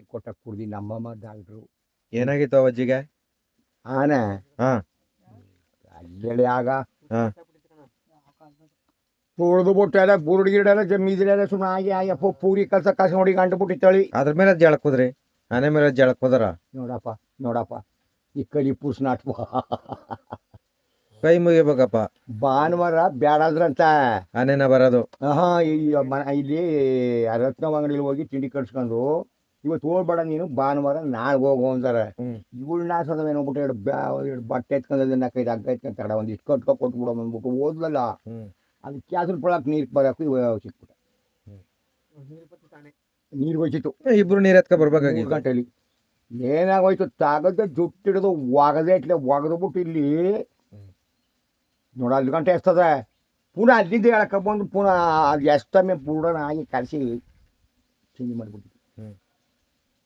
ನೀರು ಕೊಟ್ಟ ಕುಡ್ದು ನಮ್ಮಮ್ಮ ಡಾಕ್ಟ್ರು. ಏನಾಗಿತ್ತು ಅಜ್ಜಿಗೆ? ಆನೆ ಹಾ ಅಲ್ಲೇಳಿ ಆಗ ಹಾ ತುಳಿದು ಬಿಟ್ಟೆಲ್ಲ ಬುರುಡಿ ಗಿಡ ಜಮ್ಮಿದ್ರೆಲ್ಲ ಸುಮ್ಮನೆ ಆಗಿ ಪೂರಿ ಕಸ ನೋಡಿ ಗಂಟು ಬಿಟ್ಟಿತ್ತಳಿ. ಅದ್ರ ಮೇಲೆ ಜಳಕುದ್ರಿ, ಆನೆ ಮೇಲೆ ಜಳಕುದ್ರ. ನೋಡಪ್ಪ ಈ ಕಲಿ ಪುಸ್ ನಾಟಕ. ಕೈ ಮುಗಿಬೇಕಪ್ಪ. ಭಾನುವಾರ ಬ್ಯಾಡಾದ್ರಂತ ಆನೆನ ಬರೋದು. ಇಲ್ಲಿ ರತ್ನ ಅಂಗಡಿಲಿ ಹೋಗಿ ತಿಂಡಿ ಕಟ್ಸ್ಕೊಂಡು ಇವತ್ತು ಹೋಗ್ಬೇಡ ನೀನು ಭಾನುವಾರ ನಾಳೆ ಹೋಗು ಅಂತಾರೆ. ಇವಳು ನಾಸದವೇನೋಗ್ಬಿಟ್ಟು ಎರಡು ಬಟ್ಟೆ ಎತ್ಕೊಂಡ್ 4-5 ಹಗ್ಗ ಎತ್ಕೊಂಡ್ ತಡ ಒಂದಿಷ್ಟು ಕಟ್ಕೊ ಕೊಟ್ಬಿಡೋ ಅಂದ್ಬಿಟ್ಟು ಓದ್ಲಲ್ಲ. ಅದು ಕ್ಯಾಸಲ್ ಪೊಳಕ್ ನೀರು ಬರೋಕು ಸಿಕ್ಬಿಟ್ಟ. ನೀರು ಹೋಯ್ತಿತ್ತು. ಇಬ್ರು ನೀರ್ ಎತ್ಕೊ ಬರ್ಬೇಕಾಗಿತ್ತು. 3 ಗಂಟೆಲಿ ಏನಾಗೋಯ್ತು ತಾಗದ ಜುಟ್ಟಿಡಿದು ಒಗದು ಬಿಟ್ಟು ಇಲ್ಲಿ ನೋಡ 10 ಗಂಟೆ ಎಸ್ತದ. ಪುನಃ ಅಲ್ಲಿಂದ ಹೇಳಕ್ಕೆ ಬಂದು ಪುನಃ ಅದು ಎಷ್ಟೊಮ್ಮೆ ಬುಡನ ಆಗಿ ಕಲಸಿ ತಿಂಡಿ ಮಾಡಿಬಿಟ್ಟಿತ್ತು.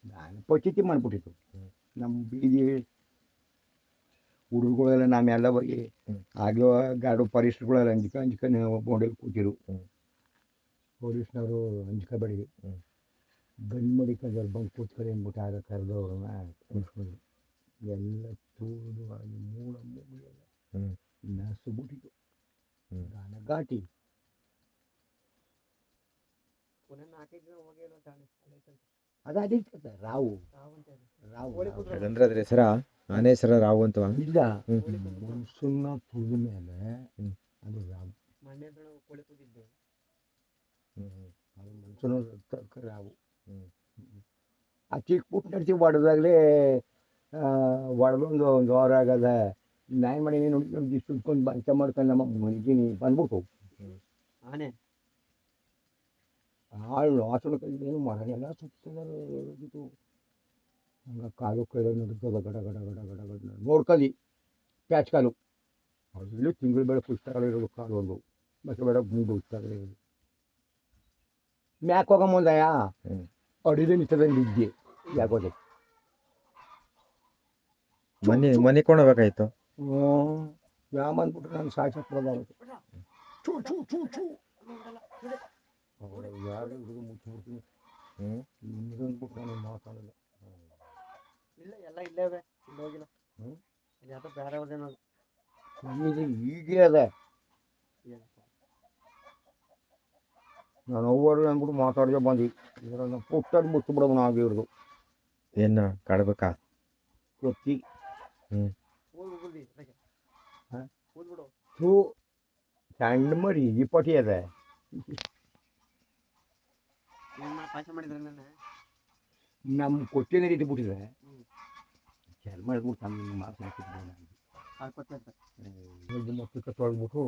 ನಾನು ಪಚಿತಿ ಮಾಡಿಬಿಟ್ಟಿತ್ತು. ನಮ್ಮ ಬೀದಿ ಹುಡುಗರುಗಳೆಲ್ಲ ನಾವೆಲ್ಲ ಹೋಗಿ ಆಗಲೂ ಗಾಡು ಪರಿಸರಗಳೆಲ್ಲ ಅಂಜ್ಕೊಂಡು ಬೋಂಡಲ್ಲಿ ಕೂತಿರು. ಪೊಲೀಸ್ನವರು ಅಂಜ್ಕೋಬೇಡಿ ಗನ್ ಮಡಿಕೊಂಡು ಬಂದು ಕೂತ್ಕೊಳ್ಳಿ ಅಂದ್ಬಿಟ್ಟು ಆಗ ಕರೆದವ್ರನ್ನ ಕುಣಿಸ್ಕೊಂಡು ಎಲ್ಲ ತೂದು ಆಗಿ ಮೂಳ ಮುಗಿಯಲ್ಲ ನಸು ಬಿಟ್ಟಿತ್ತು. ಗಾನ ಘಾಟಿ ಅದ ರಾವು ಅದ್ರ ಹೆಸರ ಆನೆ ಹೆಸರ ರಾವು ಅಂತ ಇಲ್ಲ. ಮನುಷ್ಯನ ತುಳಿದ ಮೇಲೆ ಅದು ರಾವು. ಮನುಷ್ಯನ ರಾವು. ಆ ಚಿಕ್ಕ ಪುಟ್ಟ ನಡ್ಸಿ ಹೊಡೆದಾಗಲೇ ಹೊಡೆದೊಂದು ವಾರ ಆಗದ. ನಾನು ಮಾಡಿ ನೀನು ಸುಟ್ಕೊಂಡು ಬಂಚ ಮಾಡ್ಕೊಂಡು ನಮ್ಮ ಮನೆಗೀನಿ ಬಂದ್ಬಿಟ್ಟು ಆನೆ ಹಾಳು ಹಾಸನ ಕೈಲೇನು ಮರನೆಲ್ಲ ಸುತ್ತಿದ್ದು ಹಂಗೆ ಕಾಲು ಕೈಲ ನಡ್ತದ ಗಡ ಗಡ ಗಡ ಗಡ ಗಡ ನೋಡ್ಕೊಳ್ಳಿ ಕ್ಯಾಚ್ ಕಾಲು. ಅದರಲ್ಲೂ ತಿಂಗಳು ಬೇಡ ಪುಸ್ತಕಗಳಿರೋದು ಕಾಲು ಒಂದು ಮತ್ತೆ ಬೇಡ ಮೂರು ಪುಸ್ತಕಗಳಿರೋದು. ಮ್ಯಾಕ್ ಹೋಗೋ ಮುಂದೆಯಾ ಅಡಿದೆ ನಿಂತದಂಗೆ ಇದ್ದೆ ಯಾಕೋದೆ ಮನೆ ಕೊಂಡೋಗ್ಬೇಕಾಯ್ತು. ಯಾವ ಬಂದ್ಬಿಟ್ರೆ ನಾನು ಸಾಕ್ಷಾತ್ರದ ಚೂ ಚೂ ಚೂ ಚೂ ಯಾರು ಹುಡುಗ ಮುಚ್ಚಿಬಿಡ್ತೀನಿ. ಅಂದ್ಬಿಟ್ಟು ನಾನು ಮಾತಾಡಲ್ಲ. ಇಲ್ಲ ಎಲ್ಲ ಇಲ್ಲೇವೆ ಇಲ್ಲ ಹೋಗಿಲ್ಲ. ಯಾವ್ದು ಬೇರೆ ಅವ್ರದೇನೋ ಹೀಗೆ ಅದ. ನಾನು ಅವ್ರು ಅಂದ್ಬಿಟ್ಟು ಮಾತಾಡಿದೆ ಬಂದು ಇದನ್ನು ಪುಟ್ಟಲ್ಲಿ ಮುಚ್ಚಿಬಿಡೋದು ನಾವು ಇವ್ರದು ಏನು ಕಾಡ್ಬೇಕಾ ಕೊತ್ತಿ ಸಣ್ಣ ಮರಿ ಈ ಪಟಿ ಅದ. ನಮ್ಮ ಕೊಟ್ಟಿನ ರೀತಿ ಬಿಟ್ಟಿದ್ರೆ ಚೆಲ್ ಮಾಡಿದ್ಬಿಟ್ಟು ತಮ್ಮ ಮೊತ್ತಕ್ಕೆ ತೊಳೆದ್ಬಿಟ್ಟು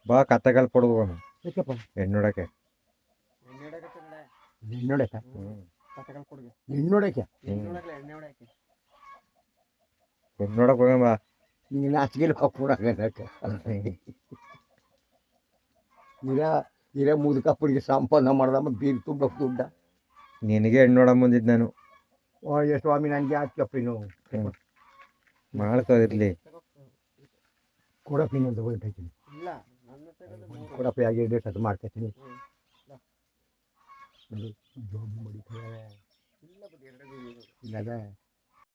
ಬಾ ಕತ್ತೆಗಾಲ್ ಕೊಡ್ಬೋಣ ಹೆಣ್ಣೋಡಕ್ಕೆ ಹೆಣ್ಣೋಡಕ್ಕೆ ಹೋಗಮ್ಮ. ನೀನು ನಾಚಿಗೆ ಹಾಕೊಡಕ್ಕೆ ಇರ ಮುದುಕಪ್ಪರಿಗೆ ಸಂಪಾದನೆ ಮಾಡ್ದಮ್ಮ ಬೀರ್ ದುಡ್ಡ ನಿನಗೆ ಹೆಣ್ಣೋಡ ಮುಂದಿದ್ದು ನಾನು. ಸ್ವಾಮಿ ನನಗೆ ಹಾಕಪ್ಪಿನು ಮಾಡ್ಕೋದಿರ್ಲಿ ಕೊಡಪ್ಪಿನ ಅಂತ ಹೋಗ್ತಾಯಿದ್ದೀನಿ. ಕೊಡಪ್ಪಿ ಆಗಿ ಅದು ಮಾಡ್ತಾಯಿದ್ದೀನಿ. ಜೋಬು ಮಡಿತಾರೆ ಇಲ್ಲದ